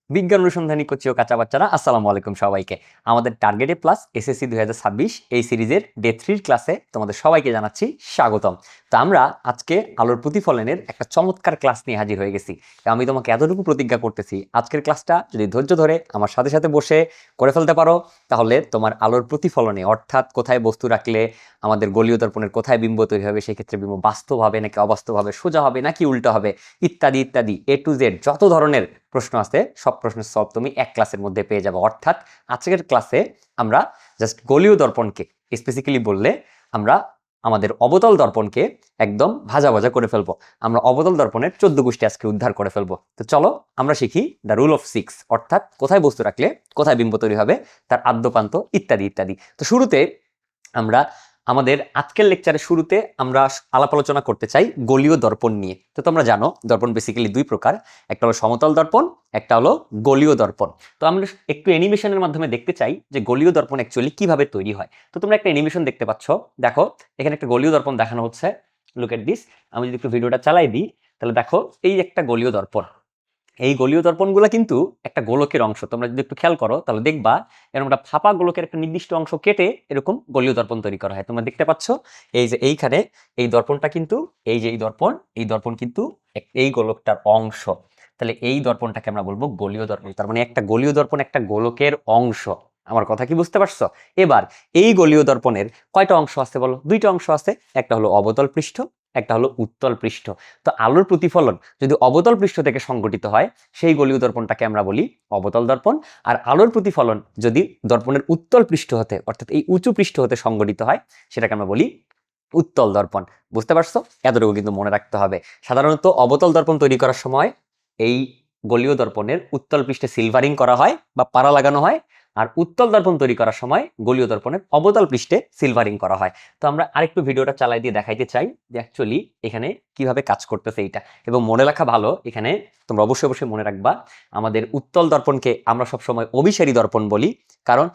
বিজ্ঞান অনুসন্ধানী কোচি ও কাঁচা বাচ্চারা আসসালামু আলাইকুম সবাইকে। আমাদের টার্গেটে প্লাস এসএসসি 2026 এই সিরিজের ডে 3 ক্লাসে তোমাদের সবাইকে জানাচ্ছি স্বাগতম। তো আমরা আজকে আলোর প্রতিফলনের একটা চমৎকার ক্লাস নিয়ে হাজির হয়ে গেছি। আমি তোমাকে এতটুকু প্রতিজ্ঞা করতেছি, আজকের ক্লাসটা যদি ধৈর্য ধরে আমার সাথে সাথে বসে করে ফেলতে পারো, তাহলে তোমার আলোর প্রতিফলনে অর্থাৎ কোথায় বস্তু রাখলে আমাদের গলীয় দর্পণের কোথায় বিম্ব তৈরি হবে, সেক্ষেত্রে বিম্ব বাস্তব হবে নাকি অবাস্তব হবে, সোজা হবে নাকি উল্টো হবে, ইত্যাদি ইত্যাদি A to Z যত ধরনের প্রশ্ন আছে সব প্রশ্নের সলভ তুমি এক ক্লাসের মধ্যে পেয়ে যাবে। অর্থাৎ আজকের ক্লাসে আমরা জাস্ট গলীয় দর্পণকে স্পেসিক্যালি বললে আমরা আমাদের অবতল দর্পণকে একদম ভাজা ভাজা করে ফেলবো। আমরা অবতল দর্পণের 14 গোষ্ঠী আজকে উদ্ধার করে ফেলবো। তো চলো আমরা শিখি দ্য রুল অফ 6, অর্থাৎ কোথায় বস্তু রাখলে কোথায় বিম্ব তৈরি হবে, তার আদ্যপান্ত ইত্যাদি ইত্যাদি। তো শুরুতে আমরা আমাদের আজকের লেকচারের শুরুতে আমরা আলাপ আলোচনা করতে চাই গলীয় দর্পণ নিয়ে। তো তোমরা জানো দর্পণ বেসিক্যালি দুই প্রকার, একটা হলো সমতল দর্পণ, একটা হলো গলীয় দর্পণ। তো আমরা একটু অ্যানিমেশনের মাধ্যমে দেখতে চাই যে গলীয় দর্পণ অ্যাকচুয়ালি কিভাবে তৈরি হয়। তো তোমরা একটা অ্যানিমেশন দেখতে পাচ্ছ, দেখো এখানে একটা গলীয় দর্পণ দেখানো হচ্ছে। Look at this. আমি যদি একটু ভিডিওটা চালাই দিই তাহলে দেখো এই একটা গলীয় দর্পণ। এই গলীয় দর্পণগুলো কিন্তু একটা গোলকের অংশ। তোমরা যদি একটু খেয়াল করো তাহলে দেখবা এরকম একটা ফাঁপা গোলকের একটা নির্দিষ্ট অংশ কেটে এরকম গলীয় দর্পণ তৈরি করা হয়। তোমরা দেখতে পাচ্ছ এই যে এইখানে এই দর্পণটা কিন্তু এই যে এই দর্পণ কিন্তু এই গোলকটার অংশ। তাহলে এই দর্পণটাকে আমরা বলবো গলীয় দর্পণ। তার মানে একটা গলীয় দর্পণ একটা গোলকের অংশ। আমার কথা কি বুঝতে পারছো? এবার এই গলীয় দর্পণের কয়টা অংশ আছে বলো? দুইটা অংশ আছে, একটা হলো অবতল পৃষ্ঠ, একটা হলো উত্তল পৃষ্ঠ। তো আলোর প্রতিফলন যদি অবতল পৃষ্ঠ থেকে সংঘটিত হয় সেই গলীয় দর্পণটাকে আমরা বলি অবতল দর্পণ। আর আলোর প্রতিফলন যদি দর্পণের উত্তল পৃষ্ঠ হতে অর্থাৎ এই উঁচু পৃষ্ঠ হতে সংঘটিত হয় সেটাকে আমরা বলি উত্তল দর্পণ। বুঝতে পারছো? এতটুকু কিন্তু মনে রাখতে হবে। সাধারণত অবতল দর্পণ তৈরি করার সময় এই গলীয় দর্পণের উত্তল পৃষ্ঠে সিলভারিং করা হয় বা পাড়া লাগানো হয়, আর উত্তল দর্পণ তৈরি করার সময় গলীয় দর্পণের অবতল পৃষ্ঠে সিলভারিং করা হয়। তো আমরা আরেকটু ভিডিওটা চালাই দিয়ে দেখাইতে চাই যে অ্যাকচুয়ালি এখানে কিভাবে কাজ করতেছে এইটা। এবং মনে রাখা ভালো, এখানে তোমরা অবশ্যই অবশ্যই মনে রাখবা আমাদের উত্তল দর্পণকে আমরা সবসময় অভিসারী দর্পণ বলি, কারণ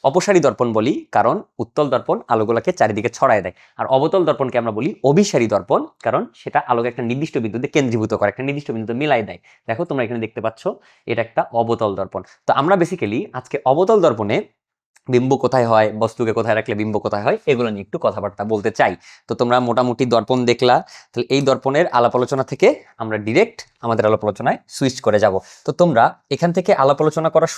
অপসারী দর্পণ বলি, কারণ উত্তল দর্পণ আলোগুলোকে চারিদিকে ছড়ায় দেয়। আর অবতল দর্পণকে আমরা বলি অভিসারী দর্পণ, কারণ সেটা আলোকে একটা নির্দিষ্ট বিন্দুতে কেন্দ্রীভূত করে, একটা নির্দিষ্ট বিন্দুতে মিলাই দেয়। দেখো তোমরা এখানে দেখতে পাচ্ছ এটা একটা অবতল দর্পণ। তো আমরা বেসিক্যালি আজকে অবতল দর্পণে বিম্ব কোথায় হয়, বস্তুকে কোথায় রাখলে বিম্ব কোথায় হয়, এগুলো নিয়ে একটু কথাবার্তা বলতে চাই। তো তোমরা মোটামুটি দর্পণ দেখলা, তাহলে এই দর্পণের আলাপ আলোচনা থেকে আমরা ডিরেক্ট আমাদের আলাপ আলোচনায় সুইচ করে যাব। তো তোমরা এখান থেকে আলাপ আলোচনা করার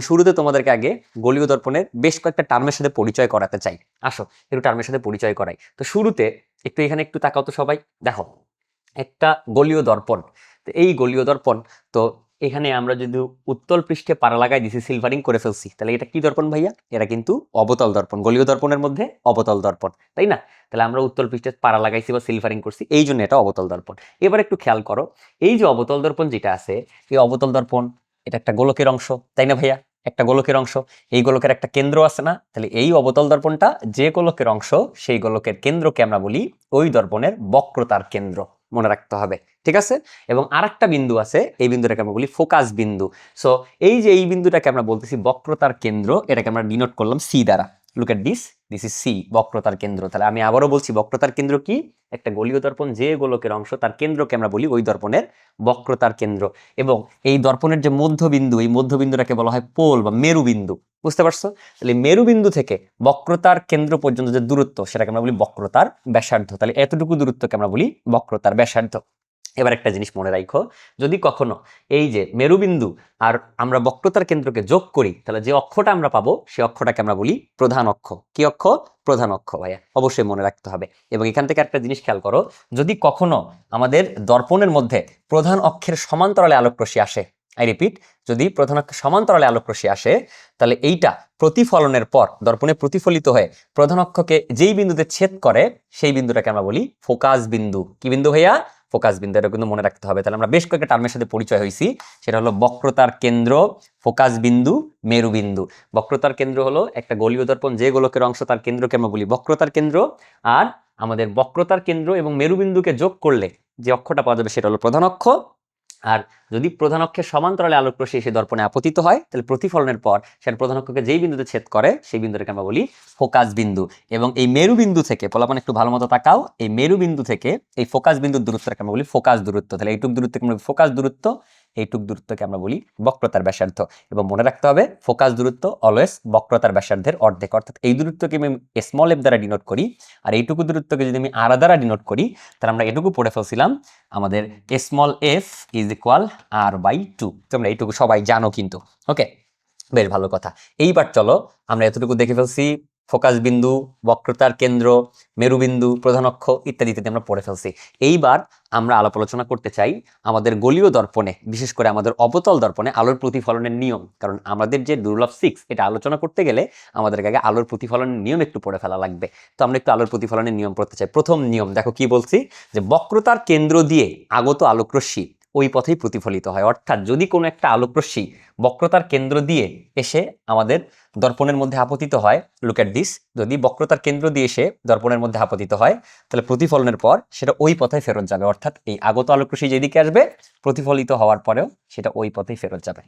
শুরুতে তোমাদেরকে আগে গলীয় দর্পণের বেশ কয়েকটা টার্মের সাথে পরিচয় করাতে চাই। আসো একটু টার্মের সাথে পরিচয় করাই। তো শুরুতে একটু এখানে একটু তাকাও তো সবাই, দেখো একটা গলীয় দর্পণ। তো এই গলীয় দর্পণ, তো এখানে আমরা যদি উত্তল পৃষ্ঠে পাড়া লাগাই দিছি, সিলভারিং করে ফেলছি, তাহলে এটা কি দর্পণ ভাইয়া? এটা কিন্তু অবতল দর্পণ। গলীয় দর্পণের মধ্যে অবতল দর্পণ, তাই না? তাহলে আমরা উত্তল পৃষ্ঠে পাড়া লাগাইছি বা সিলভারিং করছি, এই জন্য এটা অবতল দর্পণ। এবার একটু খেয়াল করো, এই যে অবতল দর্পণ যেটা আছে, এই অবতল দর্পণ এটা একটা গোলকের অংশ, তাই না ভাইয়া? একটা গোলকের অংশ। এই গোলকের একটা কেন্দ্র আছে না? তাহলে এই অবতল দর্পণটা যে গোলকের অংশ, সেই গোলকের কেন্দ্রকে আমরা বলি ওই দর্পণের বক্রতার কেন্দ্র। মনে রাখতে হবে, ঠিক আছে? এবং আরেকটা বিন্দু আছে, এই বিন্দুটাকে আমরা বলি ফোকাস বিন্দু। সো এই যে এই বিন্দুটাকে আমরা বলতেছি বক্রতার কেন্দ্র, এটাকে আমরা ডিনোট করলাম সি দ্বারা। Look at this, this is C, বক্রতার কেন্দ্র। তাহলে আমি আবারও বলছি, বক্রতার কেন্দ্র কি? একটা গলীয় দর্পণ যে গোলকের অংশ, তার কেন্দ্রকে আমরা বলি ওই দর্পণের বক্রতার কেন্দ্র। এবং এই দর্পণের যে মধ্যবিন্দু, এই মধ্যবিন্দুটাকে বলা হয় পোল বা মেরুবিন্দু। বুঝতে পারছো? তাহলে মেরুবিন্দু থেকে বক্রতার কেন্দ্র পর্যন্ত যে দূরত্ব, সেটাকে আমরা বলি বক্রতার ব্যাসার্ধ। তাহলে এতটুকু দূরত্বকে আমরা বলি বক্রতার ব্যাসার্ধ। এবার একটা জিনিস মনে রাখো, যদি কখনো এই যে মেরুবিন্দু আর আমরা বক্রতার কেন্দ্রকে যোগ করি, তাহলে যে অক্ষটা আমরা পাবো সেই অক্ষটাকে আমরা বলি প্রধান অক্ষ। কি অক্ষ? প্রধান অক্ষ ভাইয়া, অবশ্যই মনে রাখতে হবে। এবং এখান থেকে একটা জিনিস খেয়াল করো, যদি কখনো আমাদের দর্পণের মধ্যে প্রধান অক্ষের সমান্তরালে আলোক রশ্মি আসে, আই রিপিট, যদি প্রধান অক্ষের সমান্তরালে আলোক রশ্মি আসে, তাহলে এইটা প্রতিফলনের পর দর্পণে প্রতিফলিত হয়ে প্রধান অক্ষকে যেই বিন্দুতে ছেদ করে সেই বিন্দুটাকে আমরা বলি ফোকাস বিন্দু। কি বিন্দু ভাইয়া? ফোকাস বিন্দু। এটা কিন্তু মনে রাখতে হবে। তাহলে আমরা বেশ কয়েকটা টার্মের সাথে পরিচয় হয়েছি, সেটা হলো বক্রতার কেন্দ্র, ফোকাস বিন্দু, মেরুবিন্দু। বক্রতার কেন্দ্র হলো একটা গলীয় দর্পণ যে গোলকের অংশ, তার কেন্দ্রকে আমরা বলি বক্রতার কেন্দ্র। আর আমাদের বক্রতার কেন্দ্র এবং মেরুবিন্দুকে যোগ করলে যে অক্ষটা পাওয়া যাবে সেটা হলো প্রধান অক্ষ। আর যদি প্রধান অক্ষের সমান্তরালে আলোক রশ্মি এসে দর্পণে আপতিত হয়, তাহলে প্রতিফলনের পর সেটা প্রধান অক্ষকে যেই বিন্দুতে ছেদ করে সেই বিন্দুটাকে আমরা বলি ফোকাস বিন্দু। এবং এই মেরুবিন্দু থেকে, পোলাপান একটু ভালো মতো তাকাও, এই মেরুবিন্দু থেকে এই ফোকাস বিন্দুর দূরত্বটাকে আমরা বলি ফোকাস দূরত্ব। তাহলে এইটুক দূরত্বকে আমরা ফোকাস দূরত্ব, এইটুক দূরত্বকে আমরা বলি বক্রতার ব্যাসার্ধ। এবং মনে রাখতে হবে ফোকাস দূরত্ব অলওয়েজ বক্রতার ব্যাসার্ধের অর্ধেক, অর্থাৎ এই দূরত্বকে আমি স্মল এফ দ্বারা ডিনোট করি, আর এইটুকু দূরত্বকে যদি আমি আর দ্বারা ডিনোট করি, তাহলে আমরা এটুকু পড়ে ফেলছিলাম আমাদের small F is equal r/2। তোমরা এইটুকু সবাই জানো কিন্তু। ওকে, বেশ ভালো কথা। এইবার চলো আমরা এতটুকু দেখে ফেলছি, ফোকাস বিন্দু, বক্রতার কেন্দ্র, মেরুবিন্দু, প্রধান অক্ষ ইত্যাদি ইত্যাদি আমরা পড়ে ফেলছি। এইবার আমরা আলাপ আলোচনা করতে চাই আমাদের গোলীয় দর্পণে, বিশেষ করে আমাদের অবতল দর্পণে আলোর প্রতিফলনের নিয়ম। কারণ আমাদের যে রুল অফ 6 এটা আলোচনা করতে গেলে আমাদের আগে আলোর প্রতিফলনের নিয়ম একটু পড়ে ফেলা লাগবে। তো আমরা একটু আলোর প্রতিফলনের নিয়ম পড়তে চাই। প্রথম নিয়ম দেখো কি বলছি, যে বক্রতার কেন্দ্র দিয়ে আগত আলোকরশ্মি ওই পথেই প্রতিফলিত হয়। অর্থাৎ যদি কোনো একটা আলোকরশ্মি বক্রতার কেন্দ্র দিয়ে এসে আমাদের দর্পণের মধ্যে আপতিত হয়, লুক এট দিস, যদি বক্রতার কেন্দ্র দিয়ে এসে দর্পণের মধ্যে আপতিত হয়, তাহলে প্রতিফলনের পর সেটা ওই পথে ফেরত যাবে। অর্থাৎ এই আগত আলোকরশ্মি যেদিকে আসবে, প্রতিফলিত হওয়ার পরেও সেটা ওই পথেই ফেরত যাবে।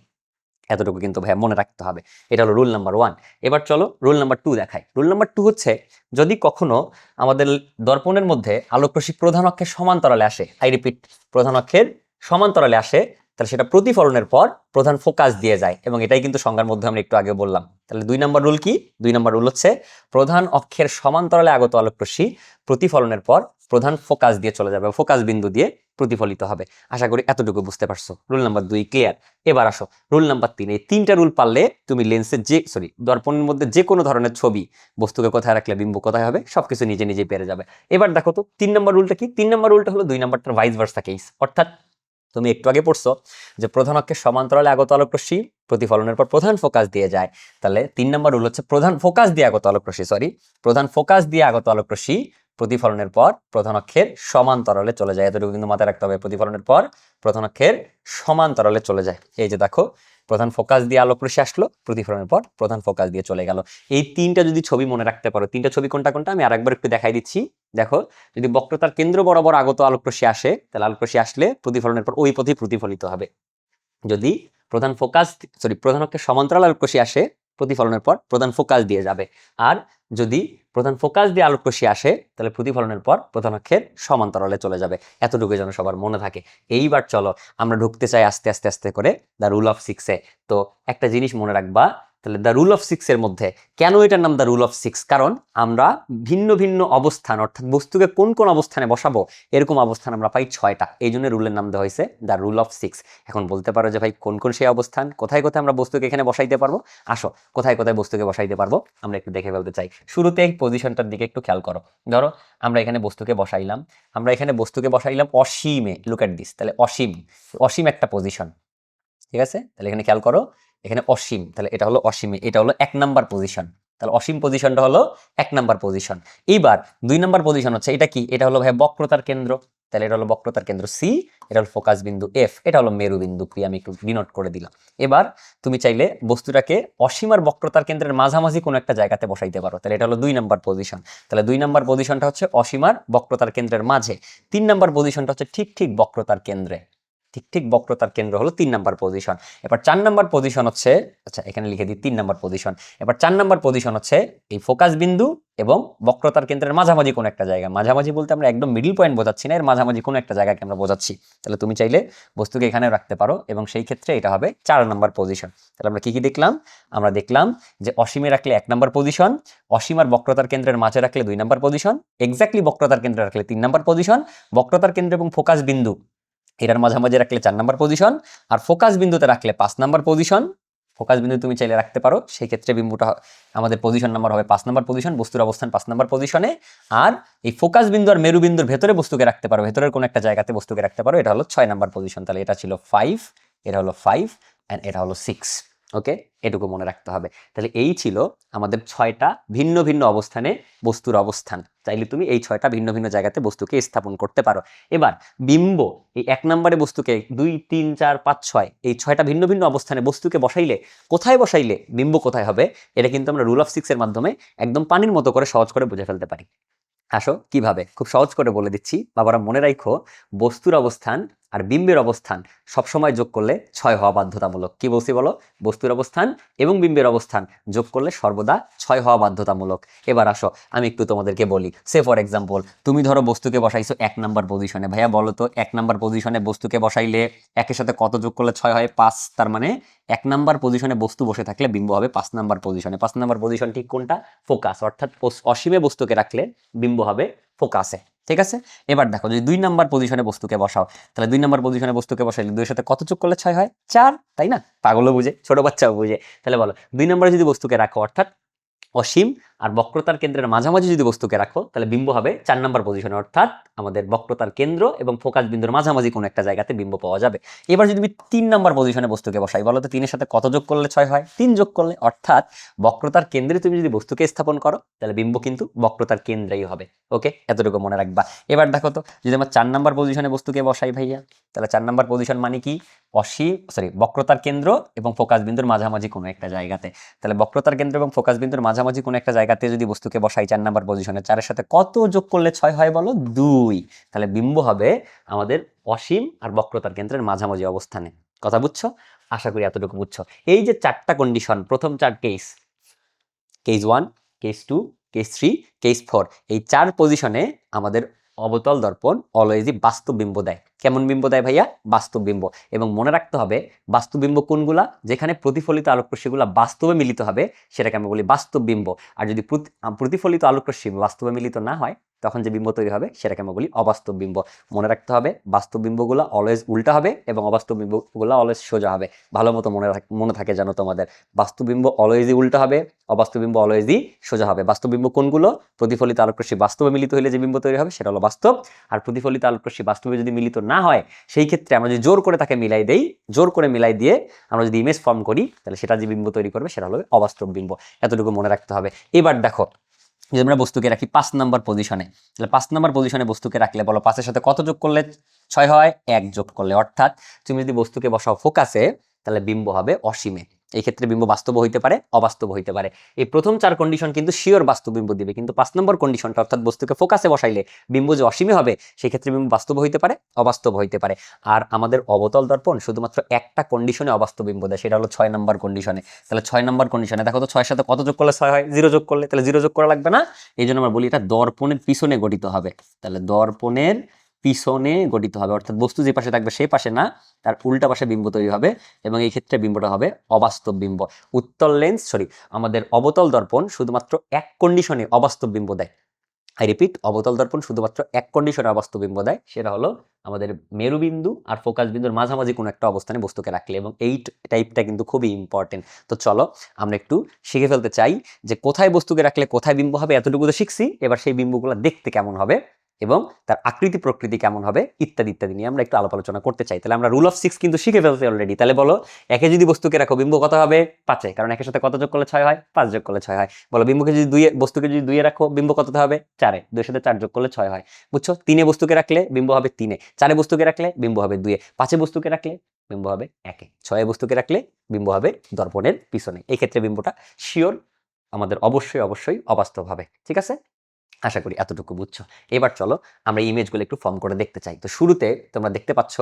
এতটুকু কিন্তু ভাই মনে রাখতে হবে। এটা হলো রুল নাম্বার 1। এবার চলো রুল নাম্বার 2 দেখাই। রুল নাম্বার 2 হচ্ছে, যদি কখনো আমাদের দর্পণের মধ্যে আলোকরশ্মি প্রধান অক্ষের সমান্তরালে আসে, আই রিপিট, প্রধান অক্ষের সমান্তরালে আসে, তাহলে সেটা প্রতিফলনের পর প্রধান ফোকাস দিয়ে যায়। এবং এটাই কিন্তু সংজ্ঞার মধ্যে আমরা একটু আগে বললাম। তাহলে 2 নম্বর রুল কি? 2 নম্বর রুল হচ্ছে, প্রধান অক্ষের সমান্তরালে আগত আলোকরশ্মি প্রতিফলনের পর প্রধান ফোকাস দিয়ে চলে যাবে, ফোকাস বিন্দু দিয়ে প্রতিফলিত হবে। আশা করি এতটুকু বুঝতে পারছো। Rule number 2 clear. এবার আসো রুল নাম্বার 3। এই 3টা রুল পারলে তুমি লেন্সের দর্পণের মধ্যে যে কোনো ধরনের ছবি, বস্তুকে কোথায় রাখলে বিম্ব কোথায় হবে, সবকিছু নিজে নিজেই পেরে যাবে। এবার দেখো তো 3 নম্বর রুলটা কি? 3 নম্বর রুলটা হলো 2 নম্বরটার ভাইস ভার্সা কেস। অর্থাৎ তুমি একটু আগে পড়ছো যে প্রধান অক্ষের সমান্তরালে আগত আলোকরশ্মি প্রতিফলনের পর প্রধান ফোকাস দিয়ে যায়। তাহলে 3 নম্বর রুল হচ্ছে, প্রধান ফোকাস দিয়ে আগত আলোকরশ্মি প্রতিফলনের পর প্রধান অক্ষের সমান্তরালে চলে যায়। এতটুকু কিন্তু মাথায় রাখতে হবে, প্রতিফলনের পর প্রধান অক্ষের সমান্তরালে চলে যায়। এই যে দেখো, প্রধান ফোকাস দিয়ে আলোকরশ্মি আসলো, প্রতিফলনের পর প্রধান ফোকাস দিয়ে চলে গেল। এই 3টা যদি ছবি মনে রাখতে পারো, 3টা ছবি কোনটা কোনটা আমি আরেকবার একটু দেখাই দিচ্ছি। দেখো, যদি বক্রতার কেন্দ্র বরাবর আগত আলোকরশ্মি আসে, তাহলে আলোকরশ্মি আসলে প্রতিফলনের পর ওই পথেই প্রতিফলিত হবে। যদি প্রধান অক্ষের সমান্তরাল আলোকরশ্মি আসে, প্রতিফলনের পর প্রধান ফোকাস দিয়ে যাবে। আর যদি প্রধান ফোকাস দিয়ে আলোকরশ্মি আসে, তাহলে প্রতিফলনের পর প্রধান অক্ষের সমান্তরালে চলে যাবে। এতটুকু যেন সবার মনে থাকে। এইবার চলো আমরা ঢুকতে চাই আস্তে আস্তে আস্তে করে দ্য রুল অফ 6-এ। তো একটা জিনিস মনে রাখবা, তাহলে দ্য রুল অফ 6-এর মধ্যে কেন এটার নাম দ্য রুল অফ 6? কারণ আমরা ভিন্ন ভিন্ন অবস্থান, অর্থাৎ বস্তুকে কোন কোন অবস্থানে বসাবো, এরকম অবস্থান আমরা পাই 6টা। এই জন্য রুলের নাম দেওয়া হয়েছে দ্য রুল অফ 6। এখন বলতে পারো যে ভাই কোন কোন সেই অবস্থান, কোথায় কোথায় আমরা বস্তুকে এখানে বসাইতে পারবো? আসো, কোথায় কোথায় বস্তুকে বসাইতে পারবো আমরা একটু দেখে ফেলতে চাই। শুরুতে এই পজিশনটার দিকে একটু খেয়াল করো। ধরো আমরা এখানে বস্তুকে বসাইলাম অসীমে, লুক এট দিস। তাহলে অসীম একটা পজিশন, ঠিক আছে? তাহলে এখানে খেয়াল করো, এখানে অসীম, তাহলে এটা হলো অসীমে, এটা হলো 1 নাম্বার পজিশন। তাহলে অসীম পজিশনটা হলো 1 নাম্বার পজিশন। এইবার 2 নাম্বার পজিশন হচ্ছে, এটা কি? এটা হলো ভাই বক্রতার কেন্দ্র। তাহলে এটা হলো বক্রতার কেন্দ্র সি, এটা হলো ফোকাস বিন্দু এফ, এটা হলো মেরুবিন্দু পি। আমি একটু ডিনোট করে দিলাম। এবার তুমি চাইলে বস্তুটাকে অসীম আর বক্রতার কেন্দ্রের মাঝামাঝি কোনো একটা জায়গাতে বসাইতে পারো। তাহলে এটা হলো 2 নাম্বার পজিশন। তাহলে 2 নাম্বার পজিশনটা হচ্ছে অসীম আর বক্রতার কেন্দ্রের মাঝে। 3 নাম্বার পজিশনটা হচ্ছে ঠিক বক্রতার কেন্দ্রে। ঠিক বক্রতার কেন্দ্র হলো 3 নাম্বার পজিশন। এবার 4 নাম্বার পজিশন হচ্ছে, আচ্ছা এখানে লিখে দিই 3 নাম্বার পজিশন। এবার 4 নাম্বার পজিশন হচ্ছে এই ফোকাস বিন্দু এবং বক্রতার কেন্দ্রের মাঝামাঝি কোনো একটা জায়গা। মাঝামাঝি বলতে আমরা একদম মিডল পয়েন্ট বোঝাচ্ছি না, এর মাঝামাঝি কোনো একটা জায়গাকে আমরা বোঝাচ্ছি। তাহলে তুমি চাইলে বস্তুকে এখানে রাখতে পারো এবং সেই ক্ষেত্রে এটা হবে 4 নাম্বার পজিশন। তাহলে আমরা কি কি দেখলাম? আমরা দেখলাম যে অসীমে রাখলে 1 নাম্বার পজিশন, অসীম আর বক্রতার কেন্দ্রের মাঝে রাখলে 2 নাম্বার পজিশন, এক্স্যাক্টলি বক্রতার কেন্দ্রে রাখলে 3 নাম্বার পজিশন, বক্রতার কেন্দ্র এবং ফোকাস বিন্দু এটার মাঝামাঝি রাখলে 4 নাম্বার পজিশন, আর ফোকাস বিন্দুতে রাখলে 5 নাম্বার পজিশন। ফোকাস বিন্দু তুমি চাইলে রাখতে পারো, সেই ক্ষেত্রে বিন্দুটা আমাদের পজিশন নাম্বার হবে 5 নাম্বার পজিশন, বস্তুর অবস্থান 5 নাম্বার পজিশনে। আর এই ফোকাস বিন্দু আর মেরু বিন্দুর ভেতরে বস্তুকে রাখতে পারো, ভেতরের কোনো একটা জায়গাতে বস্তুকে রাখতে পারো, এটা হলো 6 নাম্বার পজিশন। তাহলে এটা ছিল 5, এটা হলো 5 এন্ড এটা হলো 6। ওকে, এটুকু মনে রাখতে হবে। তাহলে এই ছিল আমাদের 6টা ভিন্ন ভিন্ন অবস্থানে বস্তুর অবস্থান। চাইলে তুমি এই 6টা ভিন্ন ভিন্ন জায়গাতে বস্তুকে স্থাপন করতে পারো। এবার বিম্ব, এই 1 নম্বরে বস্তুকে 2, 3, 4, 5, 6 এই 6টা ভিন্ন ভিন্ন অবস্থানে বস্তুকে বসাইলে, কোথায় বসাইলে বিম্ব কোথায় হবে, এটা কিন্তু আমরা রুল অফ 6 এর মাধ্যমে একদম পানির মতো করে সহজ করে বুঝে ফেলতে পারি। আসো কিভাবে, খুব সহজ করে বলে দিচ্ছি। বাবারা মনে রাখো, বস্তুর অবস্থান আর বিম্বের অবস্থান সবসময় যোগ করলে 6 হওয়া বাধ্যতামূলক। কি বলছি বলো? বস্তুর অবস্থান এবং বিম্বের অবস্থান যোগ করলে সর্বদা 6 হওয়া বাধ্যতামূলক। এবার আসো আমি একটু তোমাদেরকে বলি। সে ফর এক্সাম্পল, তুমি ধরো বস্তুকে বসাইছো 1 নাম্বার পজিশনে। ভাইয়া বলো তো 1 নাম্বার পজিশনে বস্তুকে বসাইলে একের সাথে কত যোগ করলে 6 হয়? 5। তার মানে 1 নাম্বার পজিশনে বস্তু বসে থাকলে বিম্ব হবে 5 নাম্বার পজিশনে। 5 নাম্বার পজিশন ঠিক কোনটা? ফোকাস, অর্থাৎ অসীমে বস্তুকে রাখলে বিম্ব হবে ফোকাসে। ঠিক আছে, এবার দেখো যদি 2 নাম্বার পজিশনে বস্তুকে বসাও, তাহলে 2 নাম্বার পজিশনে বস্তুকে বসাইলে 2 এর সাথে কত যোগ করলে 6 হয়? 4, তাই না? পাগলও বুঝে, ছোট বাচ্চাও বুঝে। তাহলে বলো 2 নাম্বারে যদি বস্তুকে রাখো, অর্থাৎ অসীম আর বক্রতার কেন্দ্রের মাঝামাঝি যদি বস্তুকে রাখো, তাহলে বিম্ব হবে 4 নাম্বার পজিশনে, অর্থাৎ আমাদের বক্রতার কেন্দ্র এবং ফোকাস বিন্দুর মাঝামাঝি কোনো একটা জায়গাতে বিম্ব পাওয়া যাবে। এবার যদি আমি 3 নাম্বার পজিশনে বস্তুকে বসাই, বলো তো 3 এর সাথে কত যোগ করলে 6 হয়? 3 যোগ করলে, অর্থাৎ বক্রতার কেন্দ্রে তুমি যদি বস্তুকে স্থাপন করো, তাহলে বিম্ব কিন্তু বক্রতার কেন্দ্রেই হবে। ওকে, এতটুকু মনে রাখবা। এবার দেখো তো যদি আমার 4 নাম্বার পজিশনে বস্তুকে বসাই ভাইয়া, তাহলে 4 নাম্বার পজিশন মানে কি? বক্রতার কেন্দ্র এবং ফোকাস বিন্দুর মাঝামাঝি কোনো একটা জায়গাতে। তাহলে বক্রতার কেন্দ্র এবং ফোকাস বিন্দুর মাঝামাঝি কোনো একটা জায়গাতে যদি বস্তুকে বসাই 4 নাম্বার পজিশনে, 4 এর সাথে কত যোগ করলে 6 হয় বলো? 2। তাহলে বিম্ব হবে আমাদের অসীম আর বক্রতার কেন্দ্রের মাঝামাঝি অবস্থানে। কথা বুঝছো? আশা করি এতটুকু বুঝছো। এই যে 4টা কন্ডিশন, প্রথম 4 case, case 1, case 2, case 3, case 4, এই 4 পজিশনে আমাদের অবতল দর্পণ অলওয়েজই বাস্তব বিম্ব দেয়। কেমন বিম্ব দেয় ভাইয়া? বাস্তব বিম্ব। এবং মনে রাখতে হবে বাস্তব বিম্ব কোনগুলা? যেখানে প্রতিফলিত আলোকরশ্মিগুলা বাস্তবে মিলিত হবে সেটাকে আমরা বলি বাস্তব বিম্ব। আর যদি প্রতিফলিত আলোকরশ্মি বাস্তবে মিলিত না হয়, তখন যে বিম্ব তৈরি হবে সেটাকে আমরা বলি অবাস্তব বিম্ব। মনে রাখতে হবে বাস্তব বিম্বগুলো অলওয়েজ উল্টা হবে এবং অবাস্তব বিম্বগুলো অলওয়েজ সোজা হবে। ভালো মতো মনে থাকে যেন তোমাদের, বাস্তব বিম্ব অলওয়েজই উল্টা হবে, অবাস্তব বিম্ব অলওয়েজই সোজা হবে। বাস্তব বিম্ব কোনগুলো? প্রতিফলিত আলোকরশ্মি বাস্তবে মিলিত হলে যে বিম্ব তৈরি হবে সেটা হলো বাস্তব। আর প্রতিফলিত আলোকরশ্মি বাস্তবে যদি মিলিত না হয়, সেই ক্ষেত্রে আমরা যদি জোর করে তাকে মিলাই দেই, জোর করে মিলাই দিয়ে আমরা যদি ইমেজ ফর্ম করি, তাহলে সেটা যে বিম্ব তৈরি করবে সেটা হলো অবাস্তব বিম্ব। এতটুকু মনে রাখতে হবে। এবার দেখো যদি আমরা বস্তুকে রাখি 5 নাম্বার পজিশনে, তাহলে 5 নাম্বার পজিশনে বস্তুকে রাখলে বলো 5 এর সাথে কত যোগ করলে 6 হয়? 1 যোগ করলে, অর্থাৎ তুমি যদি বস্তুকে বসাও ফোকাসে, তাহলে বিম্ব হবে অসীমে। এই ক্ষেত্রে বিম্ব বাস্তব হইতে পারে, অবাস্তব হইতে পারে। এই প্রথম 4 কন্ডিশন কিন্তু শিওর বাস্তব বিম্ব দিবে, কিন্তু 5 নম্বর কন্ডিশনটা, অর্থাৎ বস্তুকে ফোকাসে বসাইলে বিম্ব যে অসীমে হবে, সেই ক্ষেত্রে বিম্ব বাস্তব হইতে পারে, অবাস্তব হইতে পারে। আর আমাদের অবতল দর্পণ শুধুমাত্র একটা কন্ডিশনে অবাস্তব বিম্ব দেয়, সেটা হলো 6 নম্বর কন্ডিশনে। তাহলে 6 নম্বর কন্ডিশনে দেখো তো 6 এর সাথে কত যোগ করলে 6 হয়? 0 যোগ করলে। তাহলে 0 যোগ করা লাগবে না, এই জন্য আমরা বলি এটা দর্পণের পিছনে গঠিত হবে। তাহলে দর্পণের পিছনে গঠিত হবে, অর্থাৎ বস্তু যে পাশে থাকবে সেই পাশে না, তার উল্টা পাশে বিম্ব তৈরি হবে, এবং এই ক্ষেত্রে বিম্বটা হবে অবাস্তব বিম্ব। আমাদের অবতল দর্পণ শুধুমাত্র এক কন্ডিশনে অবাস্তব বিম্ব দেয়। আই রিপিট, অবতল দর্পণ শুধুমাত্র এক কন্ডিশনে অবাস্তব বিম্ব দেয়, সেটা হলো আমাদের মেরুবিন্দু আর ফোকাস বিন্দুর মাঝামাঝি কোনো একটা অবস্থানে বস্তুকে রাখলে, এবং এই টাইপটা কিন্তু খুবই ইম্পর্টেন্ট। তো চলো আমরা একটু শিখে ফেলতে চাই যে কোথায় বস্তুকে রাখলে কোথায় বিম্ব হবে। এতটুকু তো শিখছি, এবার সেই বিম্বগুলো দেখতে কেমন হবে এবং তার আকৃতি প্রকৃতি কেমন হবে ইত্যাদি ইত্যাদি নিয়ে আমরা একটু আলাপ আলোচনা করতে চাই। তাহলে আমরা রুল অফ 6 কিন্তু শিখে ফেলছি অলরেডি। তাহলে বলো একে যদি বস্তুকে রাখো বিম্ব কত হবে? 5, কারণ একের সাথে কত যোগ করলে 6 হয়? 5 যোগ করলে 6 হয়। বলো বিম্বকে যদি বস্তুকে যদি 2 রাখো বিম্ব কত হবে? 4, 2 এর সাথে 4 যোগ করলে 6 হয়। বুঝছো? 3 বস্তুকে রাখলে বিম্ব হবে 3, 4 বস্তুকে রাখলে বিম্ব হবে 2, 5 বস্তুকে রাখলে বিম্ব হবে 1, 6 বস্তুকে রাখলে বিম্ব হবে দর্পণের পিছনে। এই ক্ষেত্রে বিম্বটা শিওর আমাদের অবশ্যই অবশ্যই অবাস্তব হবে। ঠিক আছে, আশা করি এতটুকু বুঝছো। এবার চলো আমরা ইমেজগুলো একটু ফর্ম করে দেখতে চাই। তো শুরুতে তোমরা দেখতে পাচ্ছ,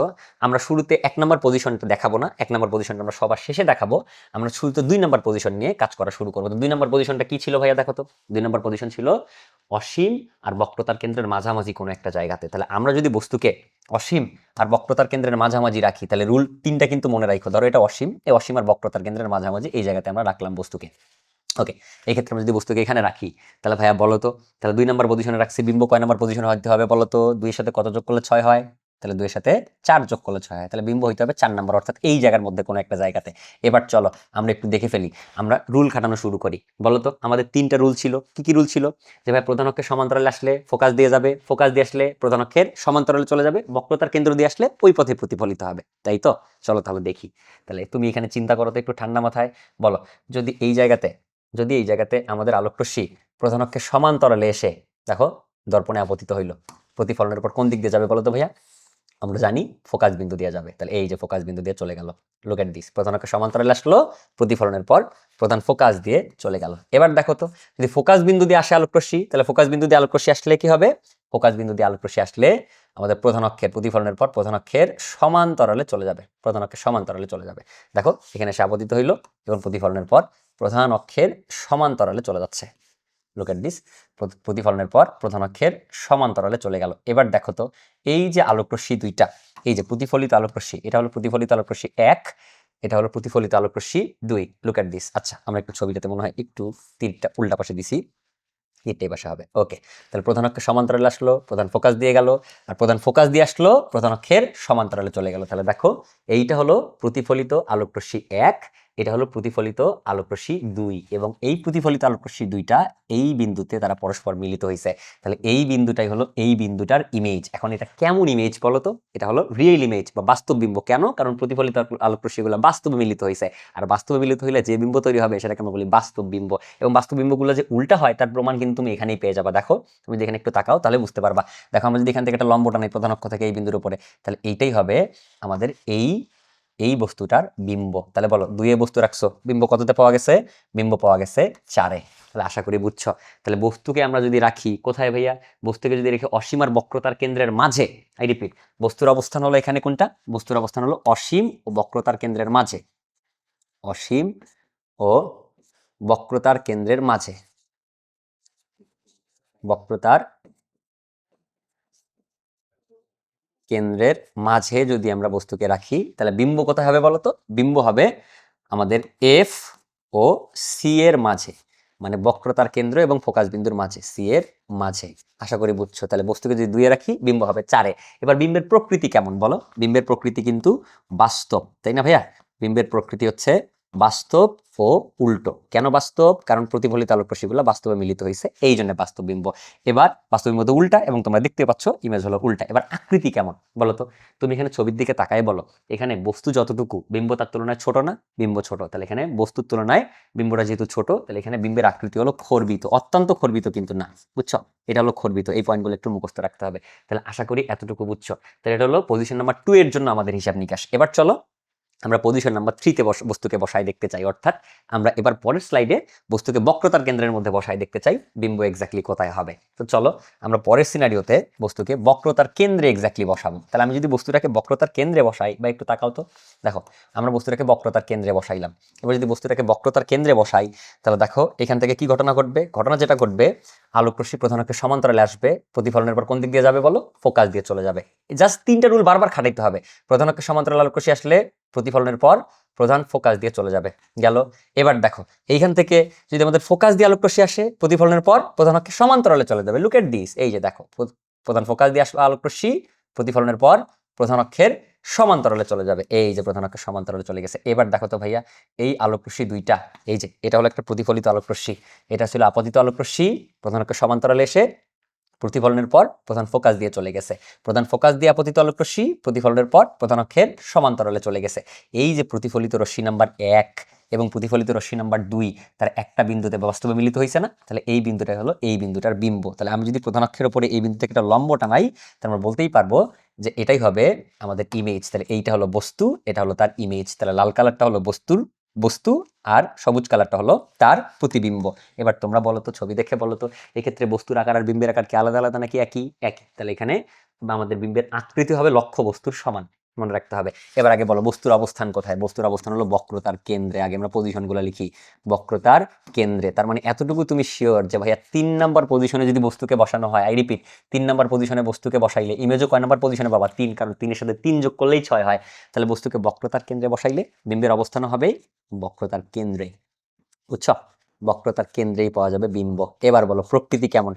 আমরা শুরুতে 1 নম্বর পজিশনটা দেখাবো না, 1 নম্বর পজিশনটা আমরা সবার শেষে দেখাবো। আমরা শুরুতে 2 নম্বর পজিশন নিয়ে কাজ করা শুরু করবো। তো 2 নম্বর পজিশনটা কি ছিল ভাইয়া? দেখো তো 2 নম্বর পজিশন ছিল অসীম আর বক্রতার কেন্দ্রের মাঝামাঝি কোনো একটা জায়গাতে। তাহলে আমরা যদি বস্তুকে অসীম আর বক্রতার কেন্দ্রের মাঝামাঝি রাখি, তাহলে রুল 3টা কিন্তু মনে রাখো। ধরো এটা অসীম, এই অসীম আর বক্রতার কেন্দ্রের মাঝামাঝি এই জায়গাতে আমরা রাখলাম বস্তুকে। ওকে, এই ক্ষেত্রে আমরা যদি বস্তুকে এখানে রাখি, তাহলে ভাইয়া বলো তো, তাহলে 2 নম্বর পজিশনে রাখছি, বিম্ব কয় নম্বর পজিশনে হইতে হবে বলো তো? 2 এর সাথে কত যোগ করলে 6 হয়? তাহলে 2 এর সাথে 4 যোগ করলে 6 হয়। তাহলে বিম্ব হইতে হবে 4 নম্বর, অর্থাৎ এই জায়গার মধ্যে কোনো একটা জায়গাতে। এবার চলো আমরা একটু দেখে ফেলি, আমরা রুল খাটানো শুরু করি। বলো তো আমাদের 3টা রুল ছিল। কি কি রুল ছিল? যে ভাই প্রধান অক্ষের সমান্তরালে আসলে ফোকাস দিয়ে যাবে, ফোকাস দিয়ে আসলে প্রধান অক্ষের সমান্তরালে চলে যাবে, বক্রতার কেন্দ্র দিয়ে আসলে ওই পথে প্রতিফলিত হবে, তাই তো? চলো তাহলে দেখি। তাহলে তুমি এখানে চিন্তা করো তো একটু ঠান্ডা মাথায়। বলো যদি এই জায়গাতে আমাদের আলোকরশ্মি প্রধান অক্ষের সমান্তরালে এসে দেখো দর্পণে আপতিত হইল, প্রতিফলনের পর কোন দিক দিয়ে যাবে বলো তো ভাইয়া? আমরা জানি ফোকাস বিন্দু দিয়ে যাবে। তাহলে এই যে ফোকাস বিন্দু দিয়ে চলে গেল, লুক এট দিস, প্রধান অক্ষের সমান্তরালে আসলো, প্রতিফলনের পর প্রধান ফোকাস দিয়ে চলে গেল। এবার দেখো তো যদি ফোকাস বিন্দু দিয়ে আসে আলোকরশ্মি, তাহলে ফোকাস বিন্দু দিয়ে আলোকরশ্মি আসলে কি হবে? ফোকাস বিন্দু দিয়ে আলোক রশ্মি আসলে আমাদের প্রধান অক্ষের প্রতিফলনের পর প্রধান অক্ষের সমান্তরালে চলে যাবে, প্রধান অক্ষের সমান্তরালে চলে যাবে। দেখো এখানে সে আপতিত হইলো এবং প্রতিফলনের পর প্রধান অক্ষের সমান্তরালে চলে যাচ্ছে। লুক এট দিস, প্রতিফলনের পর প্রধান অক্ষের সমান্তরালে চলে গেল। এবার দেখো তো এই যে আলোক রশ্মি দুইটা, এই যে প্রতিফলিত আলোক রশ্মি, এটা হলো প্রতিফলিত আলোক রশ্মি 1, এটা হলো প্রতিফলিত আলোক রশ্মি 2। Look at this. আচ্ছা আমরা একটু ছবিটাতে মনে হয় একটু তীরটা উল্টা পাশে দিছি, এটাই বাসা হবে। ওকে, তাহলে প্রধান অক্ষের সমান্তরালে আসলো, প্রধান ফোকাস দিয়ে গেল, আর প্রধান ফোকাস দিয়ে আসলো প্রধান অক্ষের সমান্তরালে চলে গেল। তাহলে দেখো এইটা হলো প্রতিফলিত আলোক রশ্মি 1, এটা হলো প্রতিফলিত আলোক রশ্মি 2, এবং এই প্রতিফলিত আলোক রশ্মি দুইটা এই বিন্দুতে তারা পরস্পর মিলিত হয়েছে। তাহলে এই বিন্দুটাই হলো এই বিন্দুটার ইমেজ। এখন এটা কেমন ইমেজ বলো তো? এটা হলো রিয়েল ইমেজ বা বাস্তব বিম্ব। কেন? কারণ প্রতিফলিত আলোক রশ্মিগুলো বাস্তবে মিলিত হয়েছে, আর বাস্তবে মিলিত হইলে যে বিম্ব তৈরি হবে সেটাকে আমরা বলি বাস্তব বিম্ব। এবং বাস্তব বিম্বগুলো যে উল্টা হয় তার প্রমাণ কিন্তু তুমি এখানেই পেয়ে যাবা। দেখো তুমি যেখানে একটু তাকাও তাহলে বুঝতে পারবা। দেখো আমরা যদি এখান থেকে একটা লম্ব টানি প্রধান অক্ষ থেকে এই বিন্দুর উপরে, তাহলে এইটাই হবে আমাদের এই বস্তুটার বিম্ব। তাহলে বলো 2 এ বস্তু রাখছো, বিম্ব কততে পাওয়া গেছে? বিম্ব পাওয়া গেছে 4 এ। তাহলে আশা করি বুঝছো। তাহলে বস্তুকে আমরা যদি রাখি কোথায় ভাইয়া? বস্তুকে যদি রেখে অসীম আর বক্রতার কেন্দ্রের মাঝে, আই রিপিট, বস্তুর অবস্থান হলো এখানে কোনটা? বস্তুর অবস্থান হলো অসীম ও বক্রতার কেন্দ্রের মাঝে, অসীম ও বক্রতার কেন্দ্রের মাঝে, বক্রতার কেন্দ্রের মাঝে যদি আমরা বস্তুকে রাখি তাহলে বিম্ব কোথায় হবে বলতো? বিম্ব হবে আমাদের এফ ও সি এর মাঝে, মানে বক্রতার কেন্দ্র এবং ফোকাস বিন্দুর মাঝে, সি এর মাঝে। আশা করি বুঝছো। তাহলে বস্তুকে যদি 2 এ রাখি বিম্ব হবে 4 এ। এবার বিম্বের প্রকৃতি কেমন বলো? বিম্বের প্রকৃতি কিন্তু বাস্তব, তাই না ভাইয়া? বিম্বের প্রকৃতি হচ্ছে বাস্তব ও উল্টো। কেন বাস্তব? কারণ প্রতিফলিত আলোক রশ্মিগুলো বাস্তবে মিলিত হয়েছে, এই জন্য বাস্তব বিম্ব। এবার বাস্তব বিম্ব তো উল্টা, এবং তোমরা দেখতে পাচ্ছ ইমেজ হলো উল্টা। এবার আকৃতি কেমন বলো তো? তুমি এখানে ছবির দিকে তাকায় বলো, এখানে বস্তু যতটুকু বিম্ব তার তুলনায় ছোট না? বিম্ব ছোট, তাহলে এখানে বস্তুর তুলনায় বিম্বটা যেহেতু ছোট, তাহলে এখানে বিম্বের আকৃতি হলো খর্বিত, অত্যন্ত খর্বিত কিন্তু না, বুঝছো? এটা হলো খর্বিত। এই পয়েন্টগুলো একটু মুখস্থ রাখতে হবে। তাহলে আশা করি এতটুকু বুঝছো। তাহলে এটা হলো পজিশন নাম্বার 2 এর জন্য আমাদের হিসাব নিকাশ। এবার চলো আমরা পজিশন নাম্বার 3 তে বস্তুকে বসাই দেখতে চাই, অর্থাৎ আমরা এবার পরের স্লাইডে বস্তুকে বক্রতার কেন্দ্রের মধ্যে বসাই দেখতে চাই বিম্ব এক্স্যাক্টলি কোথায় হবে। তো চলো আমরা পরের সিনারিওতে বস্তুকে বক্রতার কেন্দ্রে এক্স্যাক্টলি বসাবো। তাহলে আমি যদি বস্তুটাকে বক্রতার কেন্দ্রে বসাই, বা একটু তাকাও তো, দেখো আমরা বস্তুটাকে বক্রতার কেন্দ্রে বসাইলাম। এবার যদি বস্তুটাকে বক্রতার কেন্দ্রে বসাই তাহলে দেখো এখান থেকে কি ঘটনা ঘটবে? ঘটনা যেটা ঘটবে, আলোক রশ্মি প্রধান অক্ষের সমান্তরালে আসবে, প্রতিফলনের পর কোন দিক দিয়ে যাবে বলো? ফোকাস দিয়ে চলে যাবে। জাস্ট 3টা রুল বারবার খাটাইতে হবে। প্রধান অক্ষের সমান্তরাল আলোক রশ্মি আসলে প্রতিফলনের পর প্রধান ফোকাস দিয়ে চলে যাবে, গেল। এবার দেখো এইখান থেকে যদি আমাদের ফোকাস দিয়ে আলোক রশ্মি আসে, প্রতিফলনের পর প্রধান অক্ষের সমান্তরালে চলে যাবে। লুক এট দিস, এই যে দেখো প্রধান ফোকাস দিয়ে আসলো আলোক রশ্মি, প্রতিফলনের পর প্রধান অক্ষের সমান্তরালে চলে যাবে। এই যে প্রধান অক্ষের সমান্তরালে চলে গেছে। এবার দেখো তো ভাইয়া এই আলোক রশ্মি দুইটা, এই যে এটা হলো একটা প্রতিফলিত আলোক রশ্মি, এটা ছিল আপতিত আলোক রশ্মি, প্রধান অক্ষের সমান্তরালে এসে প্রতিফলনের পর প্রধান ফোকাস দিয়ে চলে গেছে। প্রধান ফোকাস দিয়ে আপতিত আলোক রশ্মি প্রতিফলনের পর প্রধান অক্ষের সমান্তরালে চলে গেছে। এই যে প্রতিফলিত রশ্মি নাম্বার 1 এবং প্রতিফলিত রশ্মি নাম্বার 2 তার একটা বিন্দুতে বাস্তবে মিলিত হয়েছে না? তাহলে এই বিন্দুটা হলো এই বিন্দুটার বিম্ব। তাহলে আমি যদি প্রধান অক্ষের উপরে এই বিন্দু থেকে একটা লম্ব টানাই, তাহলে আমরা বলতেই পারবো যে এটাই হবে আমাদের ইমেজ। তাহলে এইটা হলো বস্তু, এটা হলো তার ইমেজ। তাহলে লাল কালারটা হলো বস্তু আর সবুজ কালারটা হলো তার প্রতিবিম্ব। এবার তোমরা বলো তো, ছবি দেখে বলো তো, এক্ষেত্রে বস্তুর আকার আর বিম্বের আকার কি আলাদা আলাদা নাকি একই? একই। তাহলে এখানে আমাদের বিম্বের আকৃতি হবে লক্ষ্য বস্তুর সমান, মনে রাখতে হবে। এবার আগে বলো বস্তুর অবস্থান কোথায়? বস্তুর অবস্থান হলো বক্রতার কেন্দ্রে। আগে আমরা পজিশনগুলো লিখি, বক্রতার কেন্দ্রে। তার মানে এতটুকু তুমি শিওর যে ভাইয়া 3 নাম্বার পজিশনে যদি বস্তুকে বসানো হয়, আই রিপিট 3 নাম্বার পজিশনে বস্তুকে বসাইলে ইমেজও কয় নাম্বার পজিশনে পাবা? 3, কারণ 3 এর সাথে 3 যোগ করলেই 6 হয়। তাহলে বস্তুকে বক্রতার কেন্দ্রে বসাইলে বিম্বের অবস্থান হবে বক্রতার কেন্দ্রে, বুঝছো? বক্রতার কেন্দ্রেই পাওয়া যাবে বিম্ব। এবার বলো প্রকৃতি কেমন?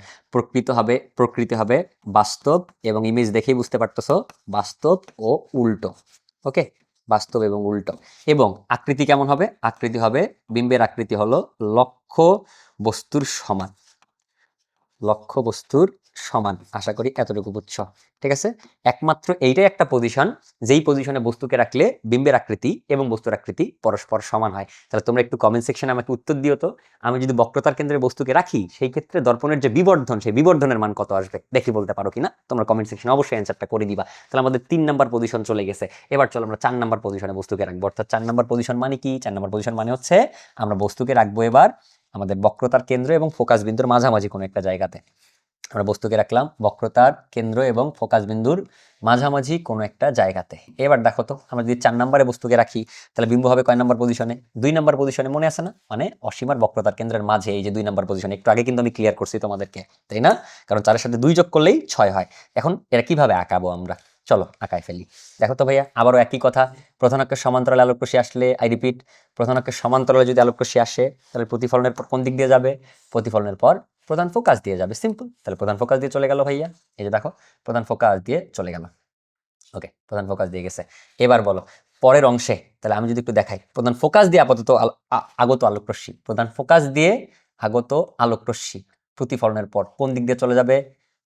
প্রকৃতি হবে বাস্তব, এবং ইমেজ দেখেই বুঝতে পারতেছো বাস্তব ও উল্টো। ওকে, বাস্তব এবং উল্টো। এবং আকৃতি কেমন হবে? আকৃতি হবে, বিম্বের আকৃতি হলো লক্ষ্য বস্তুর সমান, লক্ষ্য বস্তুর সমান। আশা করি এতটুকু বুঝছো, ঠিক আছে? একমাত্র এইটাই একটা পজিশন যেই পজিশনে বস্তুকে রাখলে বিম্বের আকৃতি এবং বস্তুর আকৃতি পরস্পর সমান হয়। তাহলে তোমরা একটু কমেন্ট সেকশনে আমাকে উত্তর দিও তো, আমি যদি বক্রতার কেন্দ্রে বস্তুকে রাখি সেই ক্ষেত্রে দর্পণের যে বিবর্ধন, সেই বিবর্ধনের মান কত আসবে দেখি বলতে পারো কিনা? তোমরা কমেন্ট সেকশনে অবশ্যই অ্যান্সারটা করে দিবা। তাহলে আমাদের 3 নাম্বার পজিশন চলে গেছে। এবার চলো আমরা 4 নাম্বার পজিশনে বস্তুকে রাখবো। অর্থাৎ 4 নাম্বার পজিশন মানে কি? 4 নাম্বার পজিশন মানে হচ্ছে আমরা বস্তুকে রাখবো এবার আমাদের বক্রতার কেন্দ্র এবং ফোকাস বিন্দুর মাঝামাঝি কোনো একটা জায়গাতে। আমরা বস্তুকে রাখলাম বক্রতার কেন্দ্র এবং ফোকাস বিন্দুর মাঝামাঝি কোনো একটা জায়গাতে। এবার দেখো তো আমরা যদি 4 নম্বরে বস্তুকে রাখি তাহলে বিম্ব হবে কয় নম্বর পজিশনে? 2 নম্বর পজিশনে, মনে আছে না? মানে অসীম আর বক্রতার কেন্দ্রের মাঝে এই যে 2 নম্বর পজিশনে, একটু আগে কিন্তু আমি ক্লিয়ার করছি তোমাদেরকে, তাই না? কারণ 4 এর সাথে 2 যোগ করলেই 6 হয়। এখন এরা কিভাবে আঁকাবো আমরা? চলো আঁকায় ফেলি। দেখো তো ভাইয়া, আবারও একই কথা, প্রধান অক্ষের সমান্তরালে আলোক রশ্মি আসলে, আই রিপিট, প্রধান অক্ষের সমান্তরালে যদি আলোক রশ্মি আসে তাহলে প্রতিফলনের পর কোন দিক দিয়ে যাবে? প্রতিফলনের পর প্রধান ফোকাস দিয়ে যাবে, সিম্পল। তাহলে প্রধান ফোকাস দিয়ে চলে গেল ভাইয়া, এই যে দেখো প্রধান ফোকাস দিয়ে চলে গেল। ওকে, প্রধান ফোকাস দিয়ে গেছে। এবার বলো পরের অংশে, তাহলে আমি যদি একটু দেখাই, প্রধান ফোকাস দিয়ে আপাতত আগত আলোক রশ্মি, প্রধান ফোকাস দিয়ে আগত আলোক রশ্মি প্রতিফলনের পর কোন দিক দিয়ে চলে যাবে?